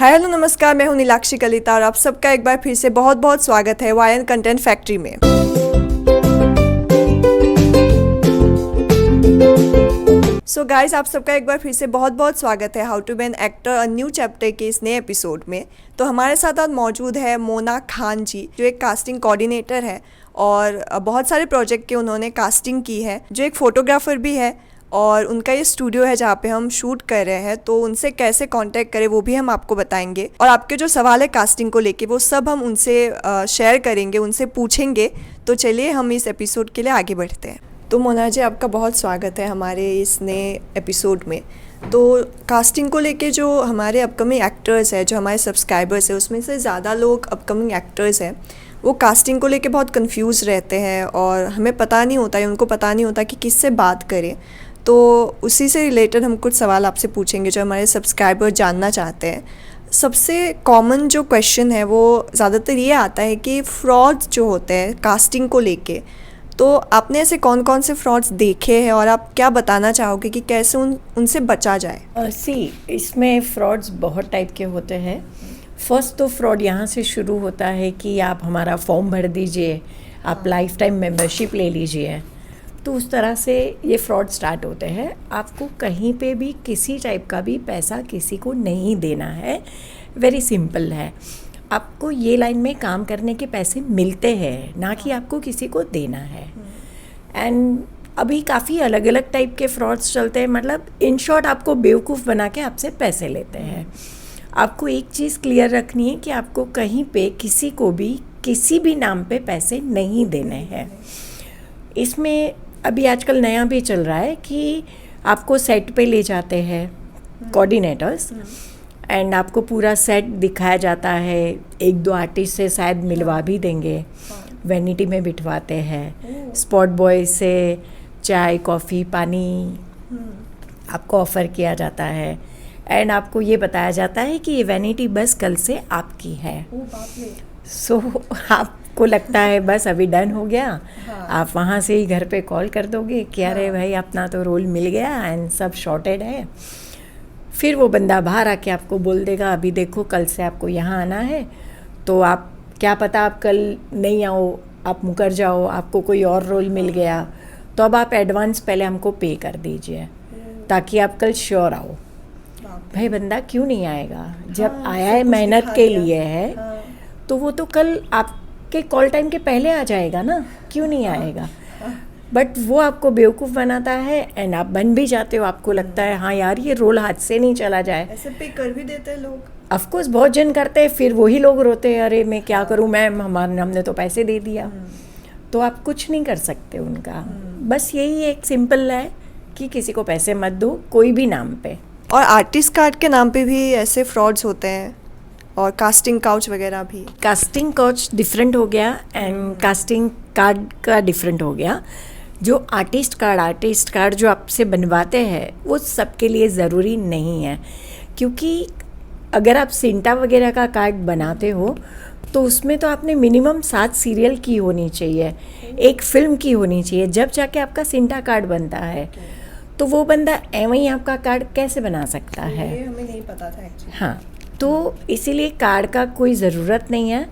Hi hello नमस्कार, मैं हूं नीलाक्षी कलिता और आप सबका एक बार फिर से बहुत बहुत स्वागत है वायन कंटेंट फैक्ट्री में। सो गाइस, आप सबका एक बार फिर से बहुत बहुत स्वागत है how to be an actor a new chapter के इस नए एपिसोड में। तो हमारे साथ आज मौजूद है मोना खान जी, जो एक कास्टिंग कोऑर्डिनेटर है और बहुत सारे प्रोजेक्ट के उन्होंने कास्टिंग की है, जो एक फ़ोटोग्राफ़र भी है और उनका ये स्टूडियो है जहाँ पे हम शूट कर रहे हैं। तो उनसे कैसे कांटेक्ट करें वो भी हम आपको बताएंगे और आपके जो सवाल है कास्टिंग को लेके वो सब हम उनसे शेयर करेंगे, उनसे पूछेंगे। तो चलिए हम इस एपिसोड के लिए आगे बढ़ते हैं। तो मोना जी, आपका बहुत स्वागत है हमारे इस नए एपिसोड में। तो कास्टिंग को लेके जो हमारे अपकमिंग एक्टर्स हैं, जो हमारे सब्सक्राइबर्स हैं, उसमें से ज़्यादा लोग अपकमिंग एक्टर्स हैं वो कास्टिंग को लेके बहुत कंफ्यूज रहते हैं और हमें पता नहीं होता है, उनको पता नहीं होता कि किससे बात करें। तो उसी से रिलेटेड हम कुछ सवाल आपसे पूछेंगे जो हमारे सब्सक्राइबर जानना चाहते हैं। सबसे कॉमन जो क्वेश्चन है वो ज़्यादातर ये आता है कि फ्रॉड्स जो होते हैं कास्टिंग को लेके, तो आपने ऐसे कौन कौन से फ्रॉड्स देखे हैं और आप क्या बताना चाहोगे कि कैसे उनसे बचा जाए? इसमें फ्रॉड्स बहुत टाइप के होते हैं। फर्स्ट तो फ्रॉड यहाँ से शुरू होता है कि आप हमारा फॉर्म भर दीजिए, आप लाइफ टाइम मेंबरशिप ले लीजिए। तो उस तरह से ये फ्रॉड स्टार्ट होते हैं। आपको कहीं पे भी किसी टाइप का भी पैसा किसी को नहीं देना है। वेरी सिंपल है। आपको ये लाइन में काम करने के पैसे मिलते हैं, ना कि आपको किसी को देना है। एंड अभी काफ़ी अलग अलग टाइप के फ्रॉड्स चलते हैं। मतलब इन शॉर्ट आपको बेवकूफ़ बना के आपसे पैसे लेते हैं। आपको एक चीज़ क्लियर रखनी है कि आपको कहीं पे किसी को भी किसी भी नाम पे पैसे नहीं देने हैं। इसमें अभी आजकल नया भी चल रहा है कि आपको सेट पे ले जाते हैं कोऑर्डिनेटर्स एंड आपको पूरा सेट दिखाया जाता है। एक दो आर्टिस्ट से शायद मिलवा भी देंगे, वैनिटी में बिठवाते हैं। स्पॉट बॉय से चाय कॉफ़ी पानी आपको ऑफ़र किया जाता है एंड आपको ये बताया जाता है कि ये वैनिटी बस कल से आपकी है। सो आपको लगता है बस अभी डन हो गया। आप वहाँ से ही घर पे कॉल कर दोगे कि अरे भाई अपना तो रोल मिल गया एंड सब शॉर्टेड है। फिर वो बंदा बाहर आके आपको बोल देगा अभी देखो कल से आपको यहाँ आना है, तो आप क्या पता आप कल नहीं आओ, आप मुकर जाओ, आपको कोई और रोल मिल गया, तो अब आप एडवांस पहले हमको पे कर दीजिए ताकि आप कल श्योर आओ। भाई बंदा क्यों नहीं आएगा? जब आया है मेहनत के लिए है तो वो तो कल आपके कॉल टाइम के पहले आ जाएगा ना, क्यों नहीं आएगा? बट वो आपको बेवकूफ़ बनाता है एंड आप बन भी जाते हो। आपको लगता है हाँ यार ये रोल हाथ से नहीं चला जाए। ऐसे पे कर भी देते हैं लोग। ऑफकोर्स बहुत जन करते हैं। फिर वही लोग रोते हैं अरे मैं क्या करूँ मैम, हमने तो पैसे दे दिया। तो आप कुछ नहीं कर सकते उनका। बस यही एक सिंपल है कि किसी को पैसे मत दो कोई भी नाम पे। और आर्टिस्ट कार्ड के नाम पे भी ऐसे फ्रॉड्स होते हैं और कास्टिंग काउच वगैरह भी। कास्टिंग काउच डिफरेंट हो गया एंड कास्टिंग कार्ड का डिफरेंट हो गया। जो आर्टिस्ट कार्ड जो आपसे बनवाते हैं वो सबके लिए ज़रूरी नहीं है, क्योंकि अगर आप सिंटा वगैरह का कार्ड बनाते हो तो उसमें तो आपने मिनिमम 7 सीरियल की होनी चाहिए, एक फिल्म की होनी चाहिए, जब जाके आपका सिंटा कार्ड बनता है। तो वो बंदा एवं ही आपका कार्ड कैसे बना सकता है? ये हमें नहीं पता था एक्चुअली। हाँ, तो इसीलिए कार्ड का कोई ज़रूरत नहीं है।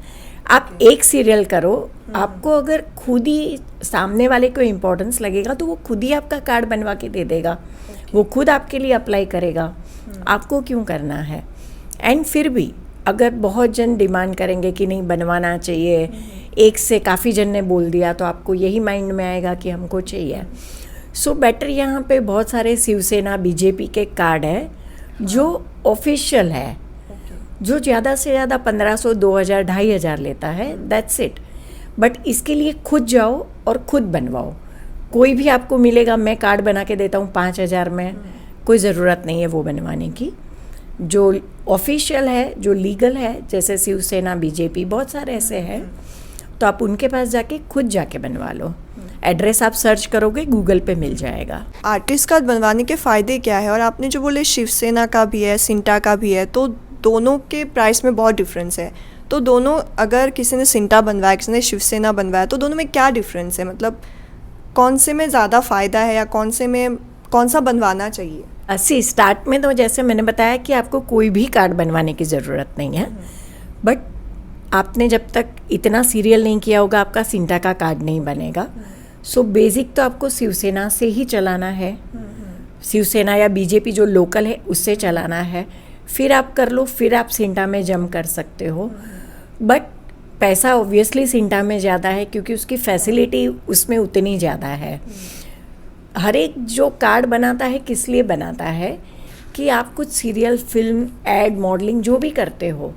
आप एक सीरियल करो, आपको अगर खुद ही सामने वाले को इम्पोर्टेंस लगेगा तो वो खुद ही आपका कार्ड बनवा के दे देगा। वो खुद आपके लिए अप्लाई करेगा। आपको क्यों करना है? एंड फिर भी अगर बहुत जन डिमांड करेंगे कि नहीं बनवाना चाहिए, एक से काफ़ी जन ने बोल दिया, तो आपको यही माइंड में आएगा कि हमको चाहिए। सो बेटर यहाँ पे बहुत सारे शिवसेना बीजेपी के कार्ड है जो ऑफिशियल है, जो ज़्यादा से ज़्यादा 1500, 2000, 2500 लेता है, दैट्स इट। बट इसके लिए खुद जाओ और खुद बनवाओ। कोई भी आपको मिलेगा मैं कार्ड बना के देता हूँ 5000 में, कोई ज़रूरत नहीं है वो बनवाने की। जो ऑफिशियल है, जो लीगल है, जैसे शिवसेना बीजेपी बहुत सारे ऐसे हैं, तो आप उनके पास जाके खुद जाके बनवा लो। एड्रेस आप सर्च करोगे गूगल पे मिल जाएगा। आर्टिस्ट कार्ड बनवाने के फ़ायदे क्या है? और आपने जो बोले शिवसेना का भी है, सिंटा का भी है, तो दोनों के प्राइस में बहुत डिफरेंस है। तो दोनों, अगर किसी ने सिंटा बनवाया, किसी ने शिवसेना बनवाया, तो दोनों में क्या डिफरेंस है? मतलब कौन से में ज़्यादा फ़ायदा है या कौन सा बनवाना चाहिए? सी स्टार्ट में तो जैसे मैंने बताया कि आपको कोई भी कार्ड बनवाने की ज़रूरत नहीं है, बट आपने जब तक इतना सीरियल नहीं किया होगा आपका सिंटा का कार्ड नहीं बनेगा। सो बेसिक तो आपको शिवसेना से ही चलाना है, शिवसेना या बीजेपी जो लोकल है उससे चलाना है, फिर आप कर लो, फिर आप सिंटा में जम कर सकते हो। बट पैसा ऑब्वियसली सिंटा में ज़्यादा है क्योंकि उसकी फैसिलिटी उसमें उतनी ज़्यादा है। हर एक जो कार्ड बनाता है किस लिए बनाता है कि आप कुछ सीरियल, फिल्म, एड, मॉडलिंग जो भी करते हो,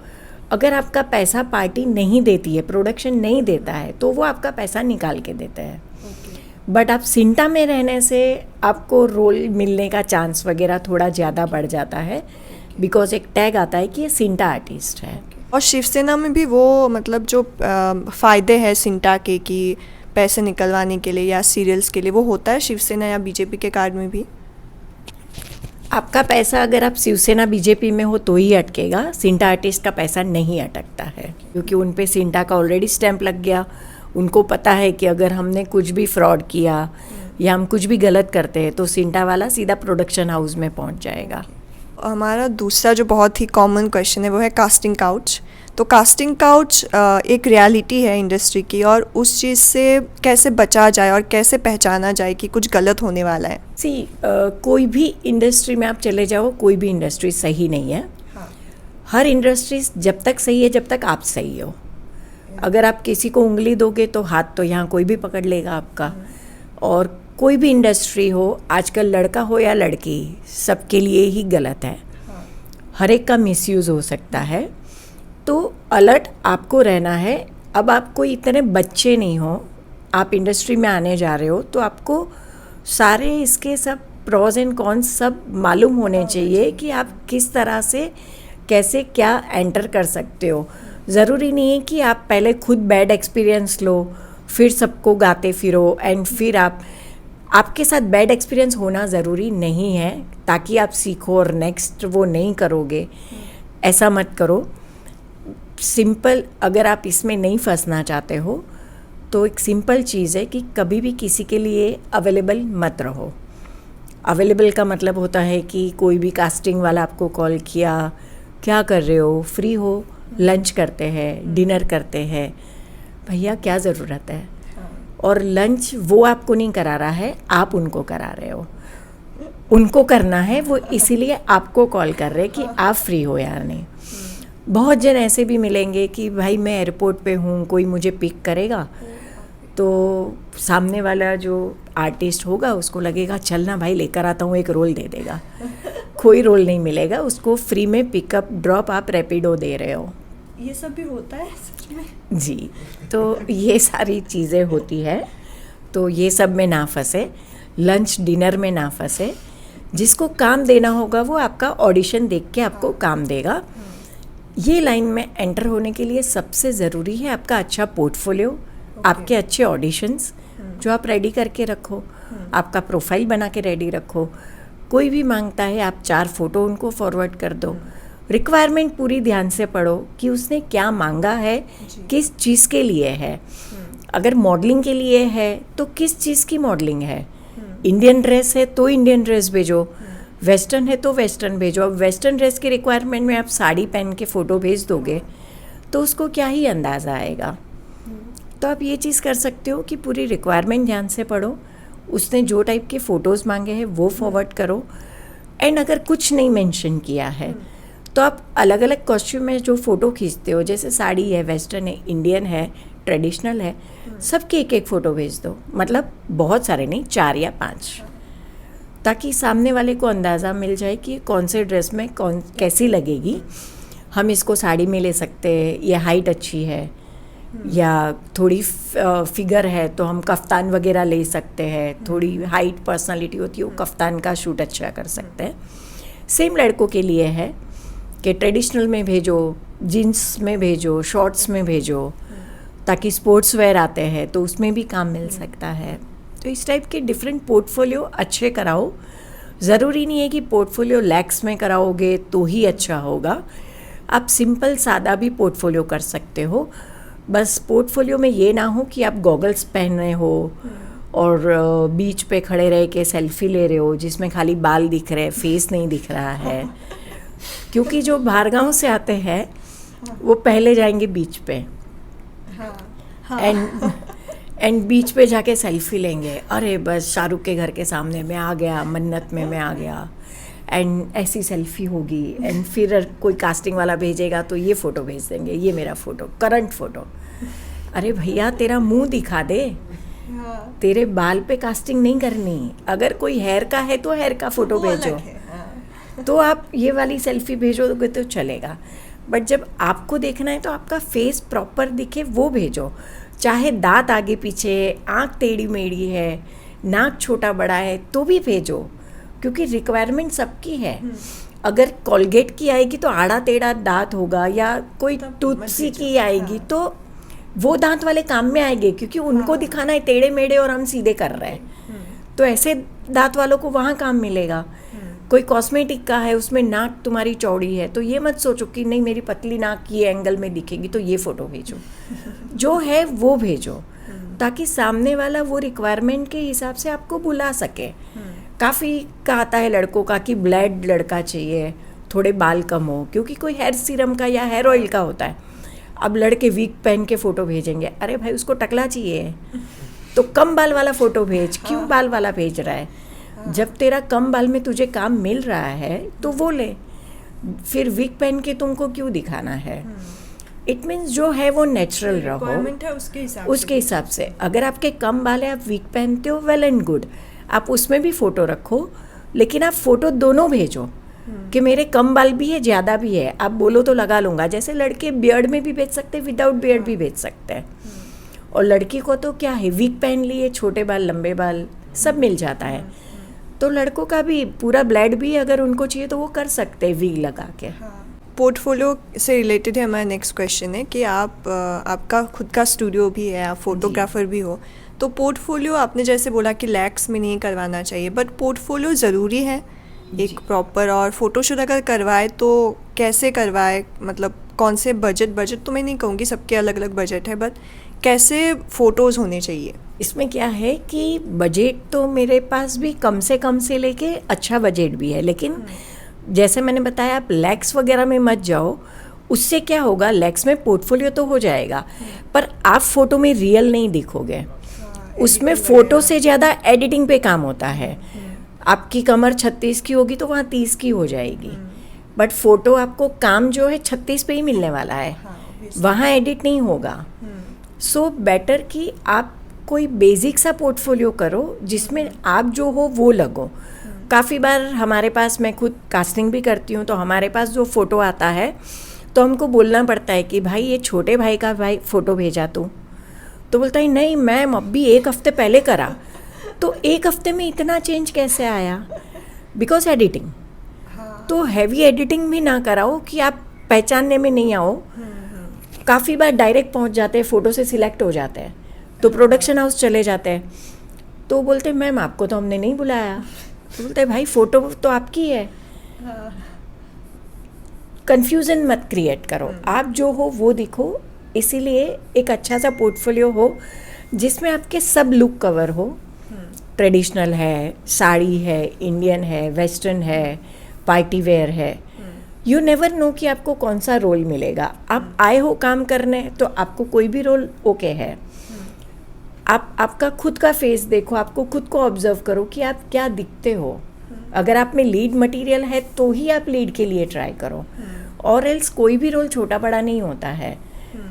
अगर आपका पैसा पार्टी नहीं देती है, प्रोडक्शन नहीं देता है, तो वो आपका पैसा निकाल के देते हैं। बट आप सिंटा में रहने से आपको रोल मिलने का चांस वगैरह थोड़ा ज़्यादा बढ़ जाता है, बिकॉज एक टैग आता है कि ये सिंटा आर्टिस्ट है। और शिवसेना में भी वो मतलब जो फ़ायदे हैं सिंटा के कि पैसे निकलवाने के लिए या सीरियल्स के लिए, वो होता है शिवसेना या बीजेपी के कार्ड में भी? आपका पैसा अगर आप शिवसेना बीजेपी में हो तो ही अटकेगा, सिंटा आर्टिस्ट का पैसा नहीं अटकता है क्योंकि उन पे सिंटा का ऑलरेडी स्टैंप लग गया। उनको पता है कि अगर हमने कुछ भी फ्रॉड किया या हम कुछ भी गलत करते हैं तो सिंटा वाला सीधा प्रोडक्शन हाउस में पहुंच जाएगा। हमारा दूसरा जो बहुत ही कॉमन क्वेश्चन है वो है कास्टिंग काउच। तो कास्टिंग काउच एक रियलिटी है इंडस्ट्री की, और उस चीज़ से कैसे बचा जाए और कैसे पहचाना जाए कि कुछ गलत होने वाला है? कोई भी इंडस्ट्री में आप चले जाओ, कोई भी इंडस्ट्री सही नहीं है। हर इंडस्ट्री जब तक सही है जब तक आप सही हो। अगर आप किसी को उंगली दोगे तो हाथ तो यहाँ कोई भी पकड़ लेगा आपका। और कोई भी इंडस्ट्री हो, आजकल लड़का हो या लड़की, सबके लिए ही गलत है। हर एक का मिसयूज़ हो सकता है, तो अलर्ट आपको रहना है। अब आप कोई इतने बच्चे नहीं हो, आप इंडस्ट्री में आने जा रहे हो, तो आपको सारे इसके सब प्रॉज एंड कॉन्स सब मालूम होने चाहिए कि आप किस तरह से कैसे क्या एंटर कर सकते हो। ज़रूरी नहीं है कि आप पहले खुद बैड एक्सपीरियंस लो फिर सबको गाते फिरो, एंड फिर आपके साथ बैड एक्सपीरियंस होना ज़रूरी नहीं है ताकि आप सीखो और नेक्स्ट वो नहीं करोगे। ऐसा मत करो। सिंपल, अगर आप इसमें नहीं फंसना चाहते हो तो एक सिंपल चीज़ है कि कभी भी किसी के लिए अवेलेबल मत रहो। अवेलेबल का मतलब होता है कि कोई भी कास्टिंग वाला आपको कॉल किया, क्या कर रहे हो, फ्री हो, लंच करते हैं, डिनर करते हैं, भैया क्या ज़रूरत है। और लंच वो आपको नहीं करा रहा है, आप उनको करा रहे हो। उनको करना है, वो इसीलिए आपको कॉल कर रहे हैं कि आप फ्री हो या नहीं। बहुत जन ऐसे भी मिलेंगे कि भाई मैं एयरपोर्ट पे हूँ, कोई मुझे पिक करेगा, तो सामने वाला जो आर्टिस्ट होगा उसको लगेगा चल ना भाई लेकर आता हूँ, एक रोल दे देगा। कोई रोल नहीं मिलेगा उसको, फ्री में पिकअप ड्रॉप आप रैपिडो दे रहे हो। ये सब भी होता है सच में? जी, तो ये सारी चीज़ें होती है, तो ये सब में ना फंसे, लंच डिनर में ना फंसे। जिसको काम देना होगा वो आपका ऑडिशन देख के आपको काम देगा। ये लाइन में एंटर होने के लिए सबसे ज़रूरी है आपका अच्छा पोर्टफोलियो, आपके अच्छे ऑडिशंस जो आप रेडी करके रखो, आपका प्रोफाइल बना के रेडी रखो। कोई भी मांगता है आप 4 फोटो उनको फॉरवर्ड कर दो। रिक्वायरमेंट पूरी ध्यान से पढ़ो कि उसने क्या मांगा है, किस चीज़ के लिए है। अगर मॉडलिंग के लिए है तो किस चीज़ की मॉडलिंग है। इंडियन ड्रेस है तो इंडियन ड्रेस भेजो, वेस्टर्न है तो वेस्टर्न भेजो। अब वेस्टर्न ड्रेस के रिक्वायरमेंट में आप साड़ी पहन के फ़ोटो भेज दोगे तो उसको क्या ही अंदाज़ा आएगा। तो आप ये चीज़ कर सकते हो कि पूरी रिक्वायरमेंट ध्यान से पढ़ो, उसने जो टाइप के फ़ोटोज़ मांगे हैं वो फॉरवर्ड करो। एंड अगर कुछ नहीं मेंशन किया है तो आप अलग अलग कॉस्ट्यूम में जो फ़ोटो खींचते हो, जैसे साड़ी है, वेस्टर्न है, इंडियन है, ट्रेडिशनल है, सबके एक फ़ोटो भेज दो। मतलब बहुत सारे नहीं, 4 या 5, ताकि सामने वाले को अंदाज़ा मिल जाए कि कौन से ड्रेस में कैसी लगेगी। हम इसको साड़ी में ले सकते हैं, ये हाइट अच्छी है, या थोड़ी फिगर है तो हम कफ्तान वगैरह ले सकते हैं। थोड़ी हाइट पर्सनालिटी होती है वो कफ्तान का शूट अच्छा कर सकते हैं। सेम लड़कों के लिए है कि ट्रेडिशनल में भेजो, जीन्स में भेजो, शॉर्ट्स में भेजो, ताकि स्पोर्ट्स वेयर आते हैं तो उसमें भी काम मिल सकता है। तो इस टाइप के डिफरेंट पोर्टफोलियो अच्छे कराओ। ज़रूरी नहीं है कि पोर्टफोलियो लैक्स में कराओगे तो ही अच्छा होगा। आप सिंपल सादा भी पोर्टफोलियो कर सकते हो। बस पोर्टफोलियो में ये ना हो कि आप गॉगल्स पहन रहे हो और बीच पे खड़े रह के सेल्फी ले रहे हो जिसमें खाली बाल दिख रहे हैं, फेस नहीं दिख रहा है। क्योंकि जो बाहर गाँव से आते हैं वो पहले जाएंगे बीच पे एंड बीच पे जाके सेल्फी लेंगे, अरे बस शाहरुख के घर के सामने मैं आ गया, मन्नत में मैं आ गया, एंड ऐसी सेल्फी होगी। एंड फिर कोई कास्टिंग वाला भेजेगा तो ये फ़ोटो भेज देंगे, ये मेरा फ़ोटो, करंट फ़ोटो। अरे भैया तेरा मुंह दिखा दे, तेरे बाल पे कास्टिंग नहीं करनी। अगर कोई हेयर का है तो हेयर का फ़ोटो भेजो, तो आप ये वाली सेल्फी भेजोगे तो चलेगा। बट जब आपको देखना है तो आपका फेस प्रॉपर दिखे वो भेजो, चाहे दांत आगे पीछे, आँख टेढ़ी मेढ़ी है, नाक छोटा बड़ा है तो भी भेजो, क्योंकि रिक्वायरमेंट सबकी है। अगर कोलगेट की आएगी तो आड़ा टेढ़ा दांत होगा, या कोई टूथसी की आएगी तो वो दांत वाले काम में आएंगे, क्योंकि उनको दिखाना है टेढ़े मेढ़े और हम सीधे कर रहे हैं, तो ऐसे दांत वालों को वहाँ काम मिलेगा। कोई कॉस्मेटिक का है, उसमें नाक तुम्हारी चौड़ी है, तो ये मत सोचो कि नहीं मेरी पतली नाक ये एंगल में दिखेगी तो ये फ़ोटो भेजो। जो है वो भेजो, ताकि सामने वाला वो रिक्वायरमेंट के हिसाब से आपको बुला सके। काफ़ी का आता है लड़कों का कि ब्लैड लड़का चाहिए, थोड़े बाल कम हो, क्योंकि कोई हेयर सीरम का या हेयर ऑयल का होता है। अब लड़के वीक पहन के फ़ोटो भेजेंगे, अरे भाई उसको टकला चाहिए तो कम बाल वाला फ़ोटो भेज, क्यों बाल वाला भेज रहा है? जब तेरा कम बाल में तुझे काम मिल रहा है तो वो ले, फिर विग पहन के तुमको क्यों दिखाना है? इट मीन्स जो है वो नेचुरल रहो, है उसके हिसाब से। अगर आपके कम बाल है, आप विग पहनते हो, वेल एंड गुड, आप उसमें भी फ़ोटो रखो, लेकिन आप फ़ोटो दोनों भेजो कि मेरे कम बाल भी है, ज़्यादा भी है, आप बोलो तो लगा लूँगा। जैसे लड़के बियर्ड में भी भेज सकते हैं, विदाउट बियर्ड भी भेज सकते हैं। और लड़की को तो क्या है, विग पहन लिए, छोटे बाल लंबे बाल सब मिल जाता है। तो लड़कों का भी पूरा ब्लैड भी अगर उनको चाहिए तो वो कर सकते हैं विग लगा के। पोर्टफोलियो से रिलेटेड है हमारा नेक्स्ट क्वेश्चन है कि आपका खुद का स्टूडियो भी है, आप फोटोग्राफर भी हो, तो पोर्टफोलियो आपने जैसे बोला कि लैक्स में नहीं करवाना चाहिए, बट पोर्टफोलियो ज़रूरी है एक प्रॉपर, और फोटोशूट अगर करवाए तो कैसे करवाए, मतलब कौन से बजट तो मैं नहीं कहूँगी, सबके अलग अलग बजट है, बट कैसे फ़ोटोज़ होने चाहिए? इसमें क्या है कि बजट तो मेरे पास भी कम से लेके अच्छा बजट भी है, लेकिन जैसे मैंने बताया आप लैक्स वगैरह में मत जाओ। उससे क्या होगा, लैक्स में पोर्टफोलियो तो हो जाएगा पर आप फ़ोटो में रियल नहीं दिखोगे। उसमें फ़ोटो से ज़्यादा एडिटिंग पे काम होता है। आपकी कमर 36 की होगी तो वहाँ 30 की हो जाएगी, बट फ़ोटो आपको काम जो है 36 पे ही मिलने वाला है, वहाँ एडिट नहीं होगा। सो बेटर कि आप कोई बेसिक सा पोर्टफोलियो करो जिसमें आप जो हो वो लगो। काफ़ी बार हमारे पास, मैं खुद कास्टिंग भी करती हूँ, तो हमारे पास जो फ़ोटो आता है तो हमको बोलना पड़ता है कि भाई ये छोटे भाई का भाई फ़ोटो भेजा तो बोलता है नहीं मैम अभी 1 हफ्ते पहले करा। तो 1 हफ्ते में इतना चेंज कैसे आया? Because editing. तो हैवी एडिटिंग भी ना कराओ कि आप पहचानने में नहीं आओ। काफ़ी बार डायरेक्ट पहुंच जाते हैं, फ़ोटो से सिलेक्ट हो जाते हैं, तो प्रोडक्शन हाउस चले जाते हैं, तो बोलते हैं मैम आपको तो हमने नहीं बुलाया। तो बोलते हैं भाई फ़ोटो तो आपकी है। कन्फ्यूज़न मत क्रिएट करो, आप जो हो वो दिखो। इसीलिए एक अच्छा सा पोर्टफोलियो हो जिसमें आपके सब लुक कवर हो। ट्रेडिशनल है, साड़ी है, इंडियन है, वेस्टर्न है, पार्टी वेयर है। यू नेवर नो कि आपको कौन सा रोल मिलेगा। आप आए हो काम करने तो आपको कोई भी रोल ओके है। आप आपका खुद का फेस देखो, आपको खुद को ऑब्जर्व करो कि आप क्या दिखते हो। अगर आप में लीड मटेरियल है तो ही आप लीड के लिए ट्राई करो, और एल्स कोई भी रोल छोटा बड़ा नहीं होता है।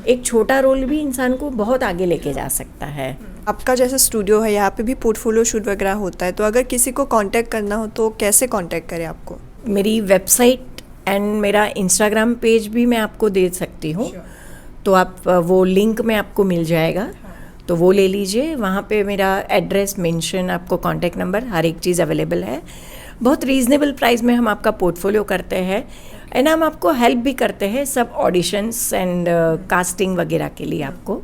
एक छोटा रोल भी इंसान को बहुत आगे लेके जा सकता है। आपका जैसे स्टूडियो है, यहाँ पे भी पोर्टफोलियो शूट वगैरह होता है, तो अगर किसी को कांटेक्ट करना हो तो कैसे कांटेक्ट करें आपको? मेरी वेबसाइट एंड मेरा इंस्टाग्राम पेज भी मैं आपको दे सकती हूँ। तो आप वो लिंक में आपको मिल जाएगा, तो वो ले लीजिए। वहाँ पे मेरा एड्रेस मेंशन, आपको कांटेक्ट नंबर, हर एक चीज़ अवेलेबल है। बहुत रीज़नेबल प्राइस में हम आपका पोर्टफोलियो करते हैं, एंड हम आपको हेल्प भी करते हैं सब ऑडिशंस एंड कास्टिंग वगैरह के लिए। आपको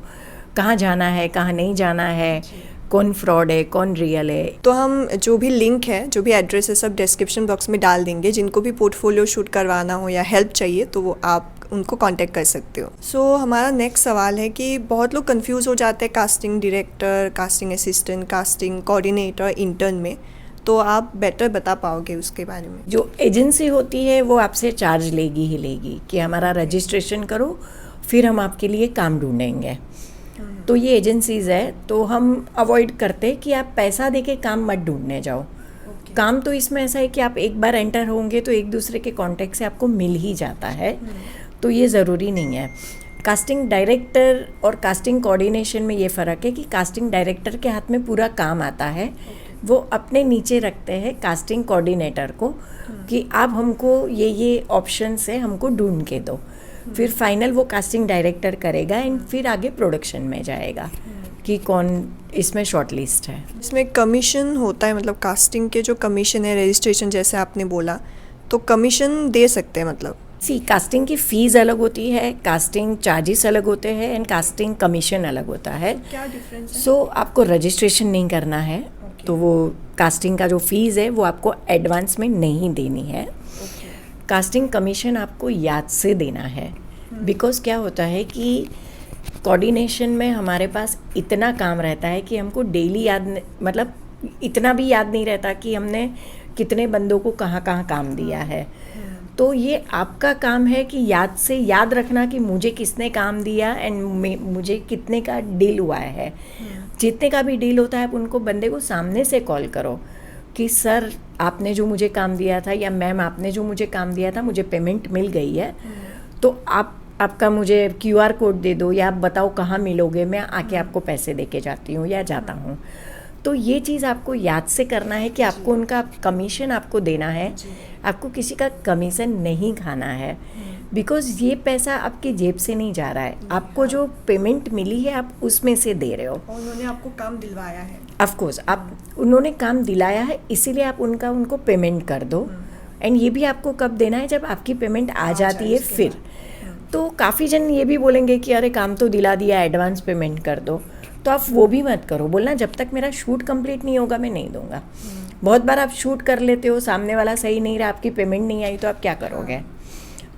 कहाँ जाना है, कहाँ नहीं जाना है, कौन फ्रॉड है, कौन रियल है। तो हम जो भी लिंक है, जो भी एड्रेस है, सब डिस्क्रिप्शन बॉक्स में डाल देंगे। जिनको भी पोर्टफोलियो शूट करवाना हो या हेल्प चाहिए तो वो आप उनको कांटेक्ट कर सकते हो। सो हमारा नेक्स्ट सवाल है कि बहुत लोग कंफ्यूज हो जाते हैं casting director, casting assistant, casting coordinator, intern में, तो आप बेटर बता पाओगे उसके बारे में? जो एजेंसी होती है वो आपसे चार्ज लेगी ही लेगी कि हमारा रजिस्ट्रेशन करो, फिर हम आपके लिए काम ढूंढेंगे। तो ये एजेंसीज़ है, तो हम अवॉइड करते कि आप पैसा देके काम मत ढूंढने जाओ। काम तो इसमें ऐसा है कि आप एक बार एंटर होंगे तो एक दूसरे के कांटेक्ट से आपको मिल ही जाता है, तो ये ज़रूरी नहीं है। कास्टिंग डायरेक्टर और कास्टिंग कोऑर्डिनेशन में ये फ़र्क है कि कास्टिंग डायरेक्टर के हाथ में पूरा काम आता है, वो अपने नीचे रखते हैं कास्टिंग कोऑर्डिनेटर को कि आप हमको ये ऑप्शन से हमको ढूंढ के दो, फिर फाइनल वो कास्टिंग डायरेक्टर करेगा एंड फिर आगे प्रोडक्शन में जाएगा कि कौन इसमें शॉर्ट लिस्ट है। इसमें कमीशन होता है, मतलब कास्टिंग के जो कमीशन है, रजिस्ट्रेशन जैसे आपने बोला, तो कमीशन दे सकते हैं मतलब? कास्टिंग की फ़ीस अलग होती है, कास्टिंग चार्जेस अलग होते हैं एंड कास्टिंग कमीशन अलग होता है। क्या डिफरेंस है? सो आपको रजिस्ट्रेशन नहीं करना है, तो वो कास्टिंग का जो फ़ीस है वो आपको एडवांस में नहीं देनी है। कास्टिंग कमीशन आपको याद से देना है, बिकॉज क्या होता है कि कोऑर्डिनेशन में हमारे पास इतना काम रहता है कि हमको डेली मतलब इतना भी याद नहीं रहता कि हमने कितने बंदों को कहाँ कहाँ काम दिया है। तो ये आपका काम है कि याद से याद रखना कि मुझे किसने काम दिया एंड मुझे कितने का डील हुआ है। जितने का भी डील होता है आप उनको बंदे को सामने से कॉल करो कि सर आपने जो मुझे काम दिया था, या मैम आपने जो मुझे काम दिया था, मुझे पेमेंट मिल गई है, तो आपका मुझे QR कोड दे दो, या आप बताओ कहाँ मिलोगे, मैं आके आपको पैसे दे के जाती हूँ या जाता हूँ। तो ये चीज़ आपको याद से करना है कि आपको उनका कमीशन आपको देना है, आपको किसी का कमीशन नहीं खाना है, बिकॉज़ ये पैसा आपकी जेब से नहीं जा रहा है, आपको जो पेमेंट मिली है आप उसमें से दे रहे हो। और उन्होंने आपको काम दिलवाया है। ऑफ कोर्स उन्होंने काम दिलाया है, इसीलिए आप उनको पेमेंट कर दो। एंड ये भी आपको कब देना है, जब आपकी पेमेंट आ जाती है फिर। तो काफ़ी जन ये भी बोलेंगे कि अरे काम तो दिला दिया, एडवांस पेमेंट कर दो, तो आप वो भी मत करो। बोलना जब तक मेरा शूट कंप्लीट नहीं होगा मैं नहीं दूंगा। बहुत बार आप शूट कर लेते हो, सामने वाला सही नहीं रहा, आपकी पेमेंट नहीं आई, तो आप क्या करोगे?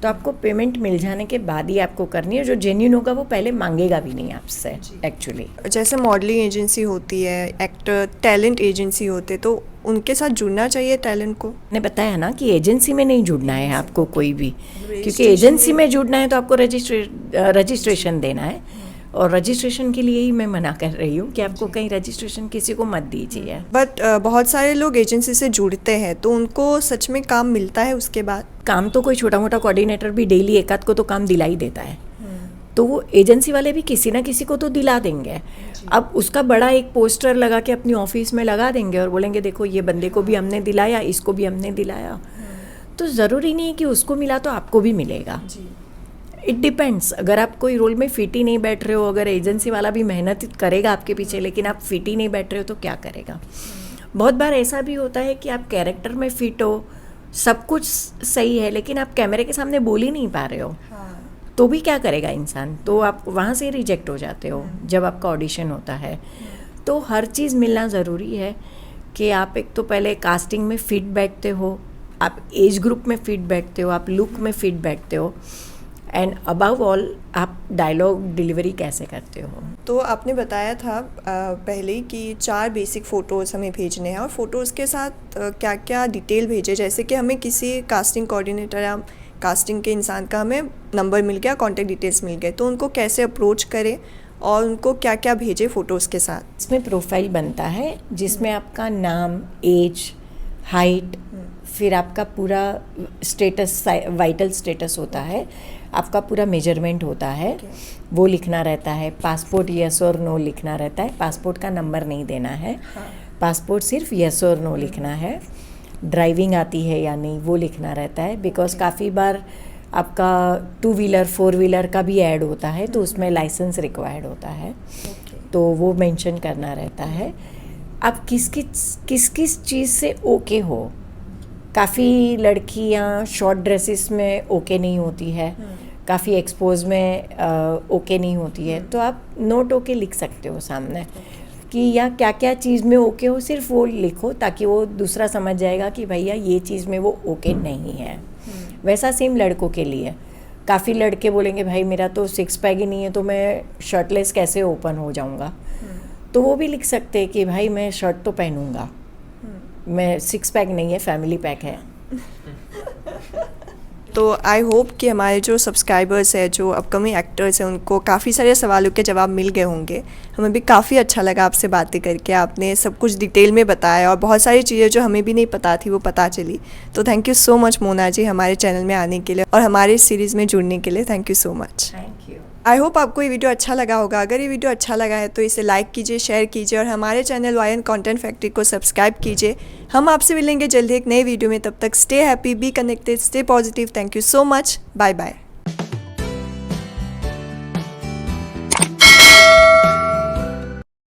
तो आपको पेमेंट मिल जाने के बाद ही आपको करनी है। जो जेन्युइन होगा वो पहले मांगेगा भी नहीं आपसे एक्चुअली। जैसे मॉडलिंग एजेंसी होती है, एक्टर टैलेंट एजेंसी होते, तो उनके साथ जुड़ना चाहिए टैलेंट को? मैंने बताया ना कि एजेंसी में नहीं जुड़ना है आपको कोई भी, क्योंकि एजेंसी में जुड़ना है तो आपको रजिस्ट्रेशन देना है, और रजिस्ट्रेशन के लिए ही मैं मना कर रही हूँ कि आपको कहीं रजिस्ट्रेशन किसी को मत दीजिए। बट बहुत सारे लोग एजेंसी से जुड़ते हैं, तो उनको सच में काम मिलता है उसके बाद? काम तो कोई छोटा मोटा कोऑर्डिनेटर भी डेली एक आध को तो काम दिला ही देता है, तो वो एजेंसी वाले भी किसी ना किसी को तो दिला देंगे। अब उसका बड़ा एक पोस्टर लगा के अपनी ऑफिस में लगा देंगे और बोलेंगे देखो ये बंदे को भी हमने दिलाया, इसको भी हमने दिलाया। तो ज़रूरी नहीं है कि उसको मिला तो आपको भी मिलेगा। It depends. अगर आप कोई रोल में फिट ही नहीं बैठ रहे हो, अगर एजेंसी वाला भी मेहनत करेगा आपके पीछे लेकिन आप फिट ही नहीं बैठ रहे हो, तो क्या करेगा? बहुत बार ऐसा भी होता है कि आप कैरेक्टर में फिट हो, सब कुछ सही है, लेकिन आप कैमरे के सामने बोल ही नहीं पा रहे हो, तो भी क्या करेगा इंसान? तो आप वहाँ से रिजेक्ट हो जाते हो जब आपका ऑडिशन होता है। तो हर चीज़ मिलना ज़रूरी है कि आप एक तो पहले कास्टिंग में फिट बैठते हो, आप एज ग्रुप में फिट बैठते हो, आप लुक में फिट बैठते हो, एंड अबव ऑल आप डायलॉग डिलीवरी कैसे करते हो। तो आपने बताया था पहले ही कि 4 बेसिक फ़ोटोज़ हमें भेजने हैं, और फ़ोटोज़ के साथ क्या क्या डिटेल भेजे, जैसे कि हमें किसी कास्टिंग कोऑर्डिनेटर या कास्टिंग के इंसान का हमें नंबर मिल गया, कॉन्टैक्ट डिटेल्स मिल गए, तो उनको कैसे अप्रोच करें और उनको क्या क्या भेजे फ़ोटोज़ के साथ? इसमें प्रोफाइल बनता है जिसमें आपका नाम, एज, हाइट, फिर आपका पूरा स्टेटस, वाइटल स्टेटस होता है, आपका पूरा मेजरमेंट होता है, वो लिखना रहता है। पासपोर्ट येस और नो लिखना रहता है, पासपोर्ट का नंबर नहीं देना है, पासपोर्ट सिर्फ येस और नो लिखना है। ड्राइविंग आती है या नहीं वो लिखना रहता है, बिकॉज काफ़ी बार आपका 2 व्हीलर 4 व्हीलर का भी ऐड होता है, तो उसमें लाइसेंस रिक्वायर्ड होता है, तो वो मेंशन करना रहता है। आप किस किस चीज़ से ओके हो। काफ़ी लड़कियां शॉर्ट ड्रेसेस में ओके नहीं होती है, काफ़ी एक्सपोज में ओके नहीं होती है, तो आप नोट ओके लिख सकते हो सामने कि या क्या क्या चीज़ में ओके हो, सिर्फ वो लिखो ताकि वो दूसरा समझ जाएगा कि भैया ये चीज़ में वो ओके नहीं है। वैसा सेम लड़कों के लिए काफ़ी लड़के बोलेंगे भाई मेरा तो सिक्स पैक ही नहीं है तो मैं शर्टलेस कैसे ओपन हो जाऊंगा, तो वो भी लिख सकते हैं कि भाई मैं शर्ट तो पहनूंगा, मैं सिक्स पैक नहीं है, फैमिली पैक है। तो आई होप कि हमारे जो सब्सक्राइबर्स हैं, जो अपकमिंग एक्टर्स हैं, उनको काफ़ी सारे सवालों के जवाब मिल गए होंगे। हमें भी काफ़ी अच्छा लगा आपसे बातें करके, आपने सब कुछ डिटेल में बताया और बहुत सारी चीज़ें जो हमें भी नहीं पता थी वो पता चली। तो thank you so much Mona ji हमारे चैनल में आने के लिए और हमारे इस सीरीज़ में जुड़ने के लिए। Thank you so much. Thank you. I hope आपको ये वीडियो अच्छा लगा होगा। अगर ये वीडियो अच्छा लगा है तो इसे लाइक कीजिए, शेयर कीजिए और हमारे चैनल YN कंटेंट फैक्ट्री को सब्सक्राइब कीजिए। हम आपसे मिलेंगे जल्दी एक नए वीडियो में। तब तक stay happy, be connected, stay positive. Thank you so much. Bye bye.